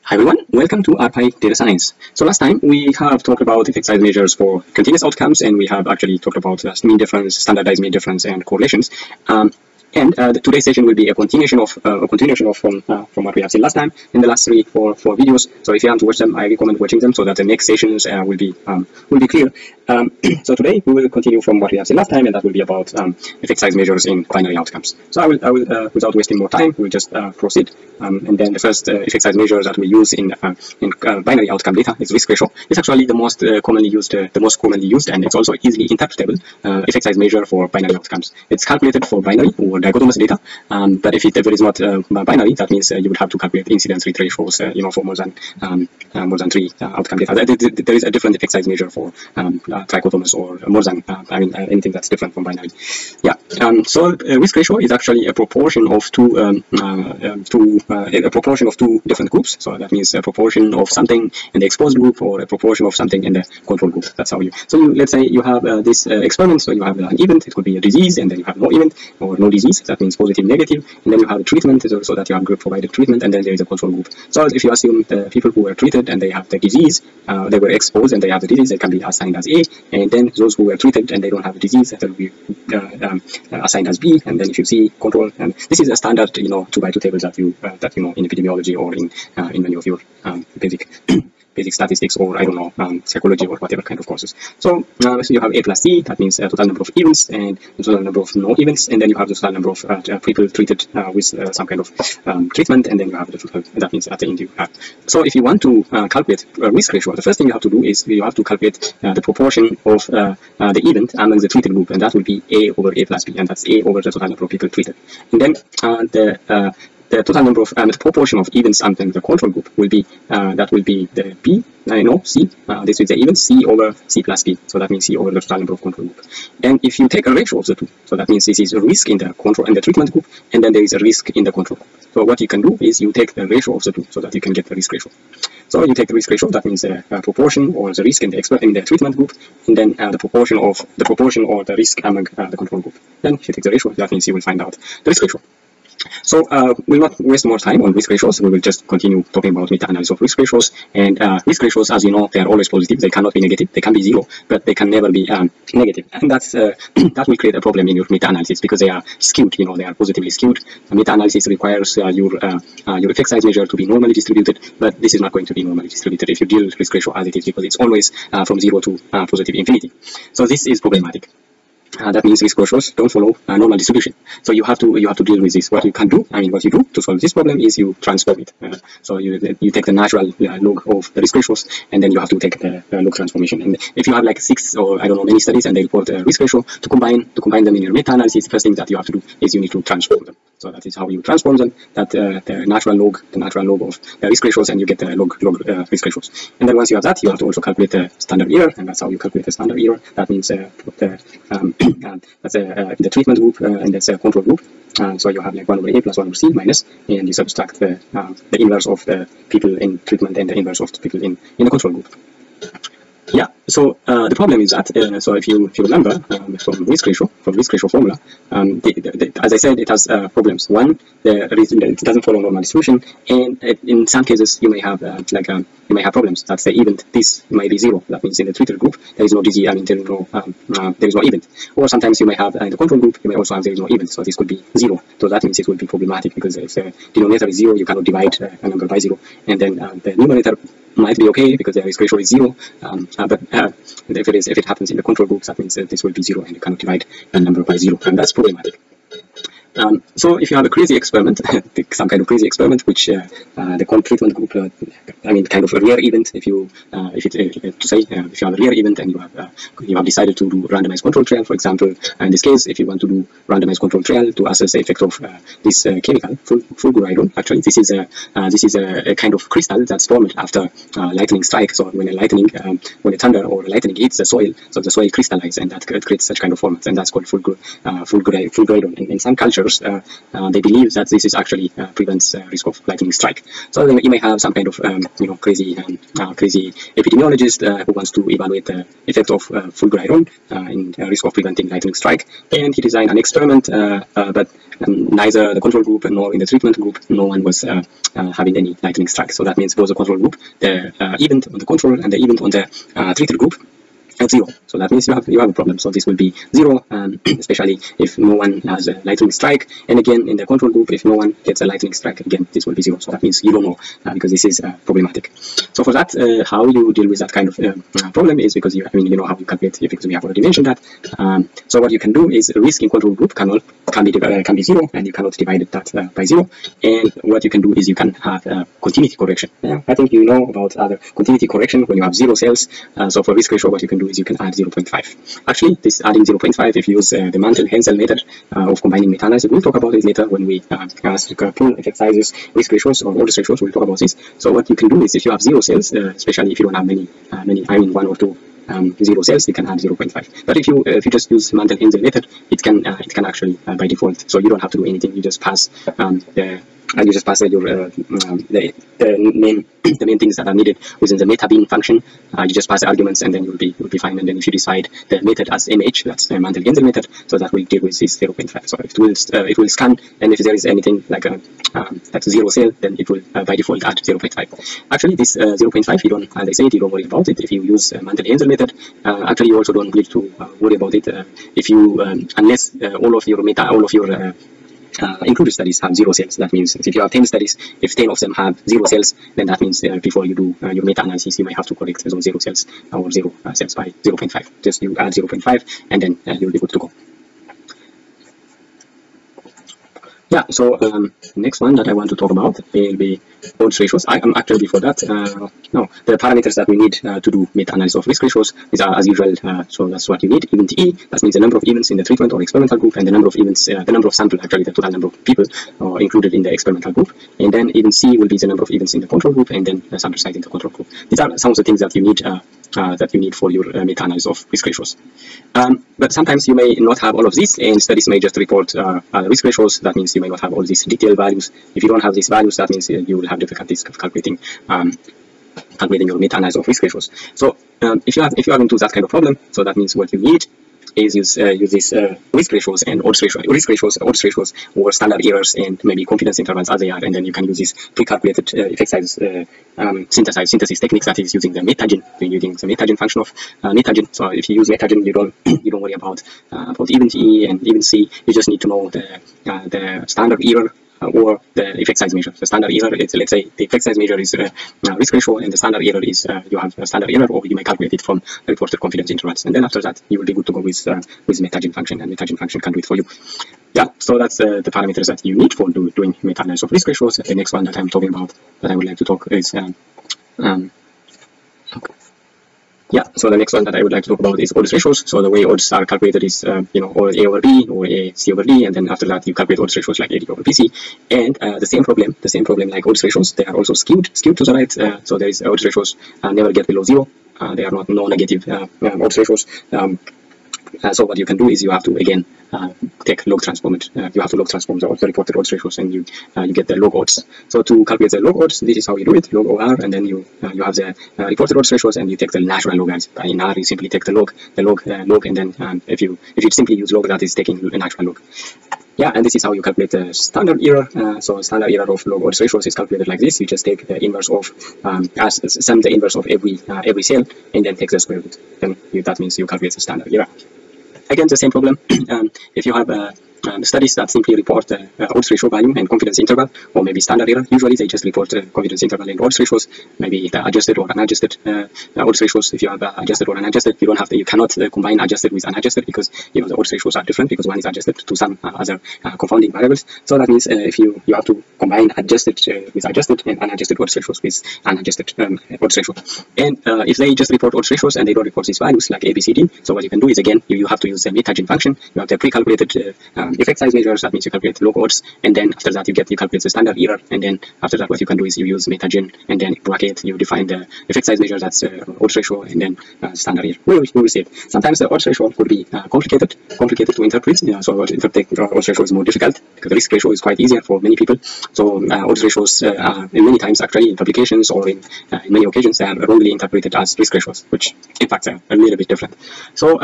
Hi everyone, welcome to RPi Data Science. So last time we have talked about effect size measures for continuous outcomes, and we have actually talked about mean difference, standardized mean difference, and correlations. Today's session will be a continuation of from what we have seen last time in the last three or four videos. So if you want to watch them, I recommend watching them so that the next sessions will be clear. So today we will continue from what we have seen last time, and that will be about effect size measures in binary outcomes. So I will without wasting more time, we'll just proceed. And then the first effect size measure that we use in binary outcome data is risk ratio. It's actually the most commonly used, and it's also easily interpretable effect size measure for binary outcomes. It's calculated for binary or dichotomous data, but if it is not binary, that means you would have to calculate incidence rate ratios, for more than three outcome data. There is a different effect size measure for trichotomous or more than anything that's different from binary. Yeah. So risk ratio is actually a proportion of two different groups. So that means a proportion of something in the exposed group or a proportion of something in the control group. That's how you. So let's say you have this experiment. So you have an event. It could be a disease, and then you have no event or no disease. That means positive, negative, and then you have a treatment, so that you have group provided treatment, and then there is a control group. So if you assume the people who were treated and they have the disease, they were exposed and they have the disease, they can be assigned as A, and then those who were treated and they don't have the disease, that will be assigned as B. And then if you see control, and this is a standard 2x2 table that you in epidemiology or in many of your basic statistics, or I don't know, psychology or whatever kind of courses. So you have A plus C, that means total number of events and the total number of no events, and then you have the total number of people treated with some kind of treatment, and then you have the total, that means at the end you have. So if you want to calculate risk ratio, the first thing you have to do is you have to calculate the proportion of the event among the treated group, and that will be A over A plus B, and that's A over the total number of people treated. And then the total number of the proportion of events among the control group will be that will be the B, C. This is the event C over C plus B. So that means C over the total number of control group. And if you take a ratio of the two, so that means this is a risk in the control and the treatment group, and then there is a risk in the control group. So what you can do is you take the ratio of the two, so that you can get the risk ratio. So you take the risk ratio, that means the proportion or the risk in the treatment group, and then the proportion or the risk among the control group. Then if you take the ratio, that means you will find out the risk ratio. So we'll not waste more time on risk ratios. We will just continue talking about meta-analysis of risk ratios. And risk ratios, as you know, they are always positive. They cannot be negative. They can be zero, but they can never be negative. And that's that will create a problem in your meta-analysis because they are skewed. They are positively skewed. Meta-analysis requires your effect size measure to be normally distributed, but this is not going to be normally distributed if you deal risk ratio as it is, because it's always from 0 to positive infinity. So this is problematic. That means risk ratios don't follow normal distribution. So you have to deal with this. What you can do, what you do to solve this problem is you transform it. So you take the natural log of the risk ratios, and then you have to take the log transformation. And if you have like 6 or I don't know many studies and they report a risk ratio, to combine them in your meta-analysis, the first thing that you have to do is you need to transform them. So that is how you transform them. That the natural log of the risk ratios, and you get the log risk ratios. And then once you have that, you have to also calculate the standard error, and that's how you calculate the standard error. That means that's the treatment group and that's a control group. So you have like 1 over A plus 1 over C minus, and you subtract the inverse of the people in treatment and the inverse of the people in the control group. Yeah. So the problem is that so if you remember from risk ratio formula, as I said, it has problems. One, it doesn't follow normal distribution, and in some cases you may have problems. That's the event. This might be 0. That means in the treated group there is no disease. There is no event. Or sometimes you may have in the control group you may also have there is no event. So this could be 0. So that means it will be problematic, because if the denominator is 0, you cannot divide a number by 0, and then the numerator might be okay because the risk ratio is 0, but if it happens in the control groups, that means this will be 0, and you cannot divide a number by 0, and that's problematic. So if you have a crazy experiment, some kind of crazy experiment, which the treatment group, kind of a rare event. If you have a rare event and you have decided to do randomized control trial, for example, in this case, if you want to do randomized control trial to assess the effect of this chemical, fulguridone. Actually, this is a kind of crystal that's formed after lightning strike. So when a thunder or lightning hits the soil, so the soil crystallizes, and that creates such kind of formats, and that's called fulguridone. In some cultures, researchers they believe that this is actually prevents risk of lightning strike. So you may have some kind of crazy epidemiologist who wants to evaluate the effect of fulguridone in risk of preventing lightning strike, and he designed an experiment, but neither the control group nor in the treatment group no one was having any lightning strike. So that means both the control group, the event on the control and the event on the treated group at 0. So that means you have a problem. So this will be 0, especially if no one has a lightning strike. And again, in the control group, if no one gets a lightning strike, again this will be 0. So that means you don't know, because this is problematic. So for that, how you deal with that kind of problem is because you know how you calculate the effects. We have already mentioned that. So what you can do is risk in control group can be 0, and you cannot divide that by 0. And what you can do is you can have continuity correction. I think you know about other continuity correction when you have 0 cells. So for risk ratio, what you can do is you can add 0.5. Actually, this adding 0.5, if you use the Mantel-Haenszel method of combining meta-analysis, we'll talk about it later when we pull effect sizes, risk ratios, or odds ratios. We'll talk about this. So what you can do is if you have 0 cells, especially if you don't have many, 1 or 2 0 cells, you can add 0.5. But if you just use Mantel-Haenszel method, it can actually by default. So you don't have to do anything. You just pass the main things that are needed within the meta-bean function. You just pass the arguments, and then you'll be fine. And then if you decide the method as MH, that's the Mantel-Haenszel method, so that will deal with this 0.5. So it will scan, and if there is anything like that's 0 cell, then it will by default add 0.5. Actually, this 0.5, you don't, as I said, you don't worry about it if you use Mantel-Haenszel method. Actually, you also don't need to worry about it if you unless all of your included studies have 0 cells. That means if you have 10 studies, if 10 of them have 0 cells, then that means before you do your meta-analysis, you may have to correct those 0 cells or 0 cells by 0.5. Just you add 0.5, and then you'll be good to go. Yeah, so next one that I want to talk about will be odds ratios. Actually before that, the parameters that we need to do meta-analysis of risk ratios, these are as usual. So that's what you need. Event E, that means the number of events in the treatment or experimental group, and the number of events, the number of sample, actually the total number of people included in the experimental group. And then event C will be the number of events in the control group, and then the sample size in the control group. These are some of the things that you need for your meta-analysis of risk ratios. But sometimes you may not have all of these, and studies may just report risk ratios. That means you may not have all these detailed values. If you don't have these values, that means you will have difficulties calculating your meta-analysis of risk ratios. So if you have into that kind of problem, so that means what you need is use these risk ratios and odds ratios, or standard errors and maybe confidence intervals as they are, and then you can use these pre-calculated effect size synthesis techniques, that is using the metagen function of metagen. So if you use metagen, you don't worry about event E and event C. You just need to know the standard error or the effect size measure. The standard error is, let's say the effect size measure is risk ratio, and the standard error is you have a standard error, or you may calculate it from reported confidence intervals, and then after that you will be good to go with metagen function, and metagen function can do it for you. Yeah, so that's the parameters that you need for doing meta-analysis of risk ratios. The next one that I'm talking about, that I would like to talk is yeah, so the next one that I would like to talk about is odds ratios. So the way odds are calculated is, or A over B or A C over D, and then after that you calculate odds ratios like AD over BC. And the same problem like odds ratios, they are also skewed to the right. So there is odds ratios never get below 0. They are not no-negative odds ratios. So what you can do is you have to again take log transform it. You have to log transform the reported odds ratios, and you get the log odds. So to calculate the log odds, this is how you do it: log OR, and then you have the reported odds ratios, and you take the natural log odds. In R, you simply take the log, and then if you simply use log, that is taking a natural log. Yeah, and this is how you calculate the standard error. So standard error of log odds ratios is calculated like this: you just take the inverse of sum the inverse of every cell, and then take the square root. Then that means you calculate the standard error. Again, the same problem. If you have studies that simply report odds ratio value and confidence interval, or maybe standard error, usually they just report confidence interval and odds ratios, maybe the adjusted or unadjusted odds ratios. If you have adjusted or unadjusted, you cannot combine adjusted with unadjusted, because the odds ratios are different, because one is adjusted to some other confounding variables. So that means if you have to combine adjusted with adjusted, and unadjusted odds ratios with unadjusted odds ratio. And if they just report odds ratios and they don't report these values like A, B, C, D, so what you can do is, again, you have to use the metagen function. You have the pre-calculated effect size measures, that means you calculate log odds, and then after that you calculate the standard error, and then after that what you can do is you use Meta-Gen, and then in bracket you define the effect size measure, that's odds ratio, and then standard error. We will see it. Sometimes the odds ratio could be complicated to interpret. So interpreting odds ratio is more difficult because the risk ratio is quite easier for many people. So odds ratios many times actually in publications or in many occasions they are wrongly interpreted as risk ratios, which in fact are a little bit different. So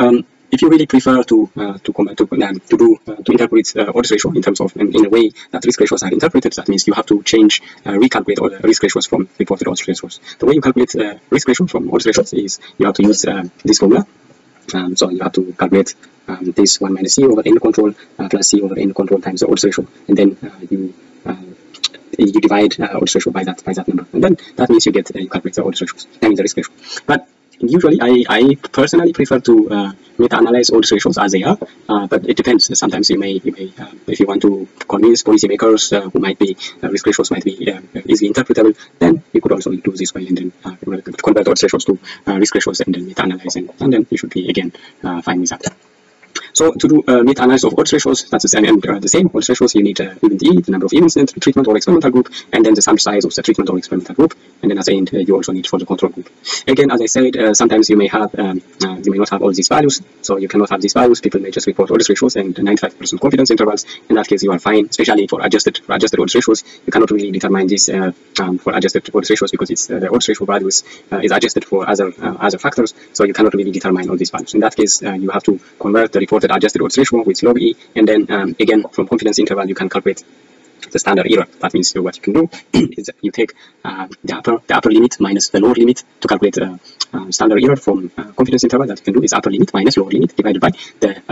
if you really prefer to interpret odds ratio in terms of in a way that risk ratios are interpreted, that means you have to change recalculate all the risk ratios from reported odds ratios. The way you calculate risk ratio from odds ratios is you have to use this formula. So you have to calculate this 1 minus C over n control plus C over n control times the odds ratio, and then you divide odds ratio by that number, and then that means you calculate the odds ratios, I mean the risk ratio. But usually I personally prefer to meta-analyze odds ratios as they are, but it depends. Sometimes you may if you want to convince policymakers who might be risk ratios might be easily interpretable, then you could also do this way and then convert odds ratios to risk ratios and then meta-analyze, and then you should be again fine with that. So to do meta-analysis of odds ratios, that's the same. Odds ratios, you need event E, the number of events in the treatment or experimental group, and then the sample size of the treatment or experimental group, and then at the end you also need for the control group. Again, as I said, sometimes you may have you may not have all these values, so you cannot have these values. People may just report odds ratios and 95% confidence intervals. In that case, you are fine, especially for adjusted odds ratios. You cannot really determine this for adjusted odds ratios because it's the odds ratio values is adjusted for other factors, so you cannot really determine all these values. In that case, you have to convert the reported adjusted odds ratio with log E, and then again from confidence interval you can calculate the standard error. That means what you can do is you take the upper limit minus the lower limit to calculate standard error from confidence interval. That you can do is upper limit minus lower limit divided by the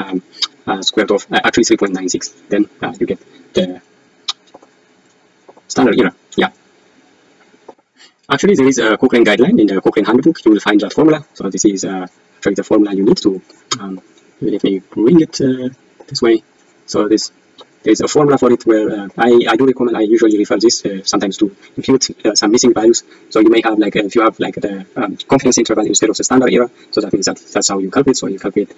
square root of actually 3.96. Then you get the standard error. Yeah. Actually, there is a Cochrane guideline in the Cochrane handbook. You will find that formula. So this is actually the formula you need to. Let me bring it this way. So there's a formula for it where I do recommend, I usually refer this sometimes to impute some missing values. So you may have like if you have like the confidence interval instead of the standard error, so that means that's how you calculate. So you calculate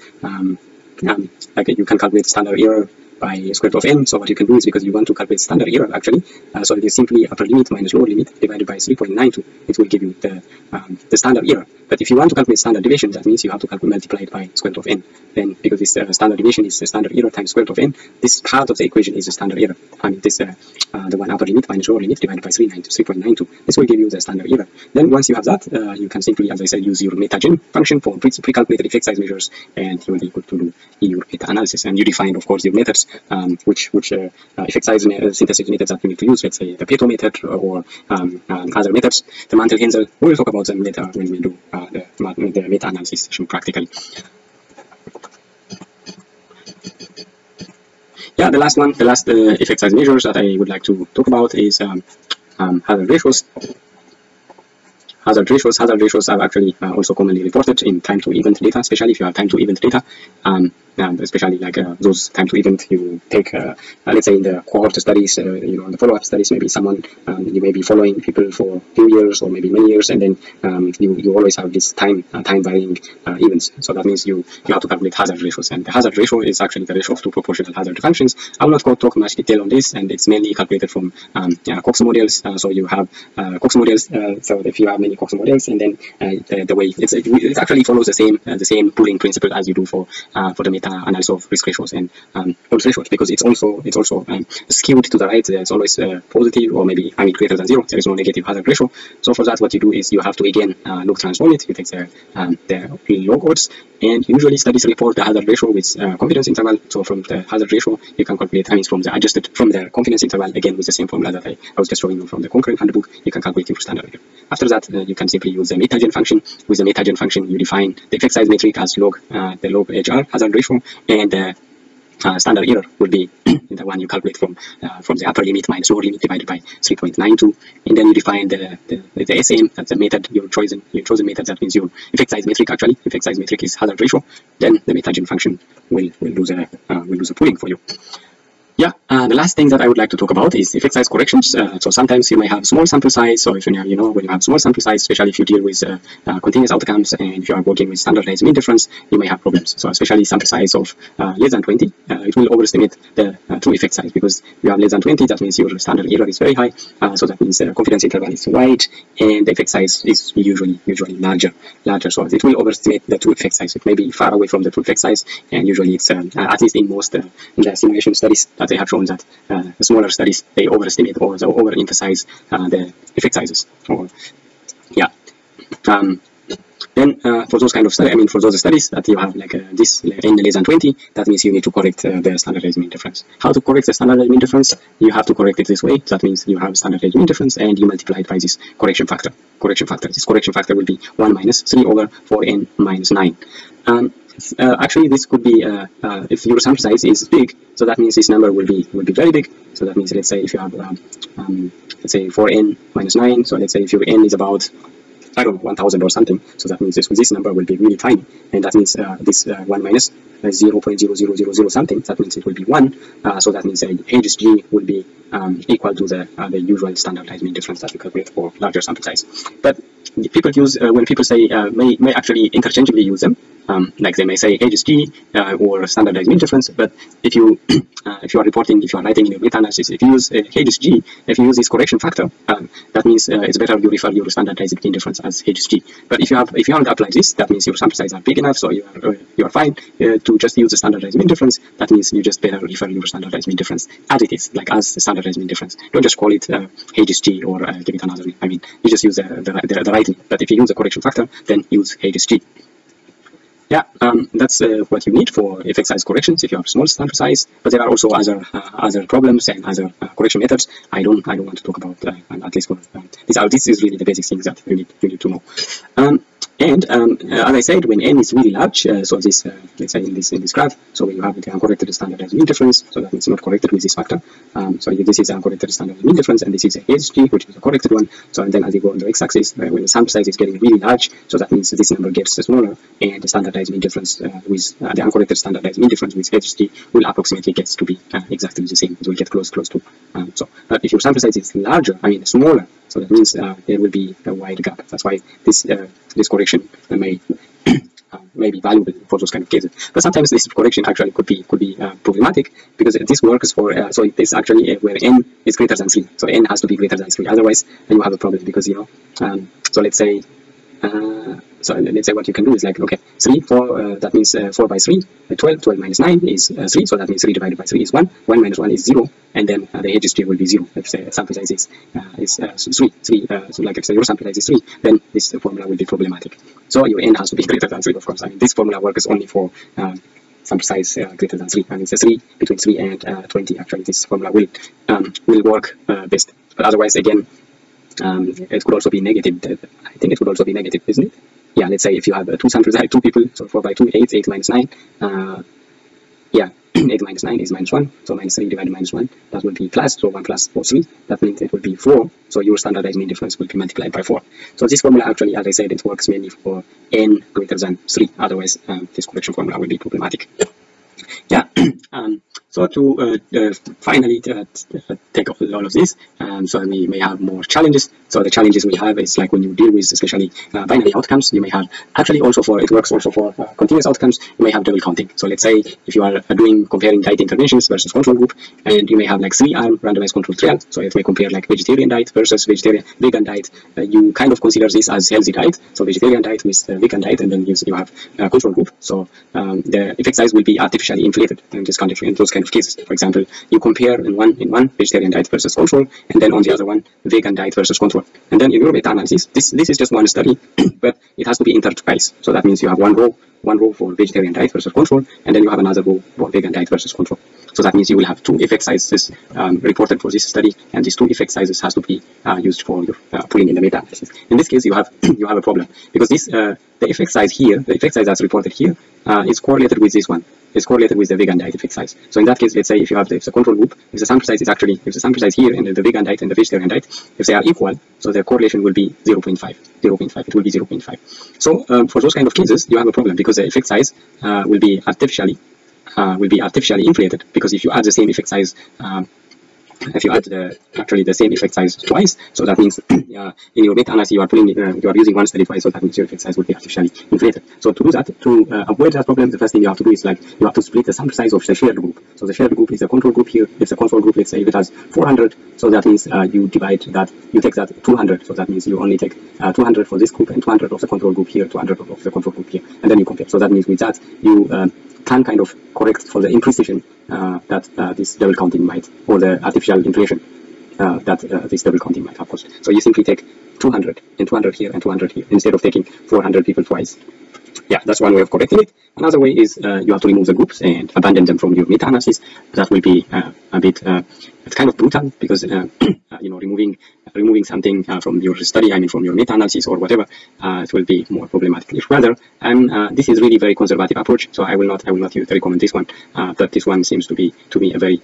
like you can calculate standard error by square root of n. So what you can do is, because you want to calculate standard error actually, so it is simply upper limit minus lower limit divided by 3.92. It will give you the standard error. But if you want to calculate standard deviation, that means you have to multiply it by square root of n. Then because this standard deviation is the standard error times square root of n, this part of the equation is the standard error. I mean this the one upper limit minus lower limit divided by 3.92. This will give you the standard error. Then once you have that, you can simply, as I said, use your Meta-Gen function for pre-calculated effect size measures, and you will be able to do your meta-analysis. And you define, of course, your methods, which effect size synthesis methods that you need to use. Let's say the Pareto method or other methods. The Mantel-Haenszel, we will talk about them later when we do the meta-analysis session practically. Yeah, the last effect size measures that I would like to talk about is hazard ratios. Hazard ratios are actually also commonly reported in time to event data, especially if you have time to event data. Especially like those time to event you take, let's say in the cohort studies, you know, in the follow-up studies, maybe someone you may be following people for a few years or maybe many years, and then you always have this time varying events. So that means you have to calculate hazard ratios, and the hazard ratio is actually the ratio of two proportional hazard functions. I will not talk much detail on this, and it's mainly calculated from Cox models. So you have Cox models. So if you have many Cox models, and then the way it actually follows the same pooling principle as you do for the meta-analysis of risk ratios and odds ratios, because it's also skewed to the right. It's always positive, or maybe greater than 0. There is no negative hazard ratio. So for that, what you do is you have to again log transform it. You take the log odds, and usually studies report the hazard ratio with confidence interval. So from the hazard ratio, you can calculate, from the confidence interval, again with the same formula that I was just showing you from the Cochrane handbook, you can calculate your standard error. After that, you can simply use the Meta-Gen function. With the Meta-Gen function, you define the effect size metric as the log HR hazard ratio, and the standard error will be the one you calculate from the upper limit minus lower limit divided by 3.92, and then you define the SM, that's the method your chosen method. That means your effect size metric. Actually, effect size metric is hazard ratio. Then the Meta-Gen function will do the pooling for you. Yeah, the last thing that I would like to talk about is effect size corrections. So sometimes you may have small sample size. So if you know, when you have small sample size, especially if you deal with continuous outcomes and if you are working with standardized mean difference, you may have problems. So especially sample size of less than 20, it will overestimate the true effect size, because you have less than 20. That means your standard error is very high. So that means the confidence interval is wide and the effect size is usually larger. So it will overestimate the true effect size. It may be far away from the true effect size, and usually it's at least in most in the simulation studies that they have shown that the smaller studies, they overestimate or they overemphasize the effect sizes. Or yeah. Then for those kind of studies, for those studies that you have like this n less than 20, that means you need to correct the standardized mean difference. How to correct the standardized mean difference? You have to correct it this way. That means you have standardized mean difference and you multiply it by this correction factor. This correction factor will be 1 minus 3 over 4n minus 9. Actually, this could be if your sample size is big, so that means this number will be very big. So that means, let's say if you have let's say 4n minus 9. So let's say if your n is about, I don't know, 1000 or something, so that means this number will be really tiny, and that means this 1 minus 0.0000 something, that means it will be 1. So that means HSG will be equal to the usual standardized mean difference that we calculate for larger sample size. But people use, when people say, may actually interchangeably use them, like they may say HSG or standardized mean difference. But if you if you are writing in your meta-analysis, if you use HSG, if you use this correction factor, that means it's better you refer your standardized mean difference as HSG. But if you haven't applied this, that means your sample size are big enough, so you are fine to just use the standardized mean difference. That means you just better refer your standardized mean difference as it is, like as the standardized mean difference. Don't just call it HSG or give it another name. You just use the right name. But if you use the correction factor, then use HSG. Yeah, that's what you need for effect size corrections if you have small sample size. But there are also other problems and other correction methods. I don't want to talk about at least for this is really the basic things that you need to know. And as I said, when n is really large, so this let's say in this graph, so when you have the uncorrected standardized mean difference, so that means not corrected with this factor. So this is the uncorrected standardized mean difference, and this is a HSG, which is the corrected one. So and then as you go on the x-axis, when the sample size is getting really large, so that means this number gets smaller, and the standardized mean difference with the uncorrected standardized mean difference with HSG will approximately gets to be exactly the same. It will get close to. So but if your sample size is larger, smaller, so that means there will be a wide gap. That's why this correction may be valuable for those kind of cases. But sometimes this correction actually could be problematic, because this works for so it is actually where n is greater than 3. So n has to be greater than 3. Otherwise, then you have a problem, because so let's say. So let's say what you can do is like, okay, 4 that means 4 by 3, 12 minus 9 is 3, so that means 3 divided by 3 is 1, 1 minus 1 is 0, and then the HSG will be 0. If the sample size is 3, so like if your sample size is 3, then this formula will be problematic. So your n has to be greater than 3, of course. This formula works only for sample size greater than 3. It's a 3 between 3 and 20. Actually, this formula will work best. But otherwise, again, it could also be negative. I think it would also be negative, isn't it? Yeah, let's say if you have two samples, 2 people, so 4 by 2, 8 minus 9. Yeah, 8 minus 9 is minus 1, so minus 3 divided by minus 1, that will be plus, so 1 plus 4, 3, that means it will be 4, so your standardized mean difference will be multiplied by 4. So this formula actually, as I said, it works mainly for n greater than 3, otherwise this correction formula will be problematic. Yeah, so to finally take off all of this, so we may have more challenges. So the challenges we have is like when you deal with especially binary outcomes, you may have actually also it works also for continuous outcomes, you may have double counting. So let's say if you are comparing diet interventions versus control group, and you may have like 3-arm randomized control trial, so it may compare like vegetarian diet versus vegan diet. You kind of consider this as healthy diet, so vegetarian diet with vegan diet, and then you have control group. So the effect size will be artificially inflated in those kind of cases. For example, you compare in one vegetarian diet versus control, and then on the other one vegan diet versus control. And then in your meta-analysis, this is just one study, but it has to be inter-trials. So that means you have one row for vegetarian diet versus control, and then you have another row for vegan diet versus control. So that means you will have 2 effect sizes reported for this study, and these 2 effect sizes has to be used for your putting in the meta-analysis. In this case, you have a problem, because this the effect size here, the effect size that's reported here, is correlated with this one. Is correlated with the vegan diet effect size. So in that case, let's say if the control group, if the sample size is actually, if the sample size here and the vegan diet and the vegetarian diet, if they are equal, so the correlation will be 0.5. It will be 0.5. So for those kind of cases, you have a problem, because the effect size will be artificially artificially inflated, because if you add the same effect size, if you add actually the same effect size twice, so that means in your meta-analysis you are using one study twice, so that means your effect size will be artificially inflated. So to do that, to avoid that problem, the first thing you have to do is like you have to split the sample size of the shared group. So the shared group is a control group here. It's a control group. Let's say if it has 400, so that means you divide that, you take that 200. So that means you only take 200 for this group and 200 of the control group here, 200 of the control group here, and then you compare. So that means with that you can kind of correct for the imprecision that this double counting might, or the artificial inflation that this double counting might have caused. So you simply take 200 and 200 here and 200 here instead of taking 400 people twice. Yeah, that's one way of correcting it. Another way is you have to remove the groups and abandon them from your meta-analysis. That will be a bit it's kind of brutal, because you know, removing something from your study, I mean from your meta-analysis or whatever, it will be more problematic. If rather, this is really very conservative approach, so I will not recommend this one. But this one seems to be a very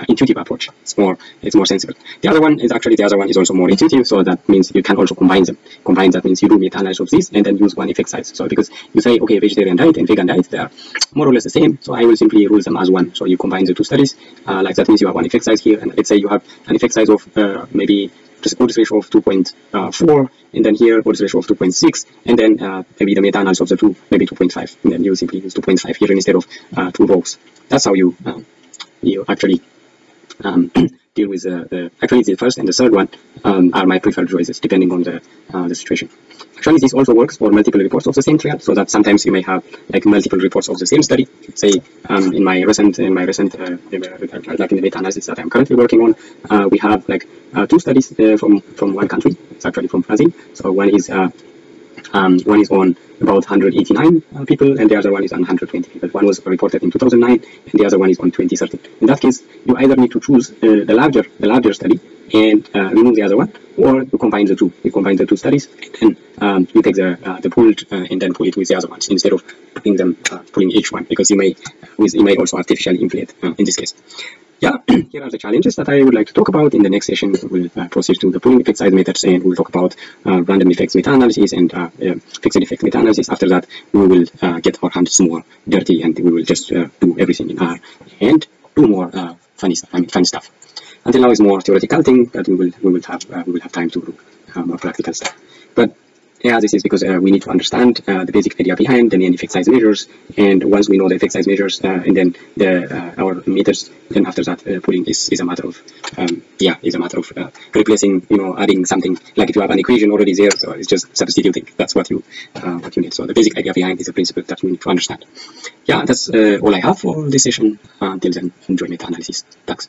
intuitive approach. It's more sensible. The other one is also more intuitive, so that means you can also combine them. That means you do meta-analysis of this and then use one effect size. So because you say, okay, vegetarian diet and vegan diet, they are more or less the same, so I will simply rule them as one. So you combine the two studies, like that means you have one effect size here, and let's say you have an effect size of maybe just odds ratio of 2.4, and then here odds ratio of 2.6, and then maybe the meta-analysis of the two, maybe 2.5, and then you simply use 2.5 here instead of 2 rows. That's how you actually deal with actually the first and the third one are my preferred choices depending on the situation. Actually, this also works for multiple reports of the same trial, so that sometimes you may have like multiple reports of the same study. Say in my recent like in the meta-analysis that I'm currently working on, we have like 2 studies from one country. It's actually from Brazil. So one is on about 189 people, and the other one is on 120 people. One was reported in 2009, and the other one is on 2013. In that case, you either need to choose the larger study and remove the other one, or you combine the two. You combine the two studies, and then you take the pooled and then pull it with the other ones instead of pulling each one, because you may also artificially inflate in this case. Yeah, here are the challenges that I would like to talk about. In the next session, we'll proceed to the pooling effect size methods, and we'll talk about random effects meta-analysis and fixed effect meta-analysis. After that, we will get our hands more dirty, and we will just do everything in R and do more fun stuff. Until now, it's more theoretical thing, but we will have time to do more practical stuff. But yeah, this is because we need to understand the basic idea behind the main effect size measures, and once we know the effect size measures and then our methods, then after that pooling is a matter of replacing, adding something. Like if you have an equation already there, so it's just substituting. That's what you need. So the basic idea behind is a principle that you need to understand. Yeah, that's all I have for this session. Until then, enjoy meta-analysis. Thanks.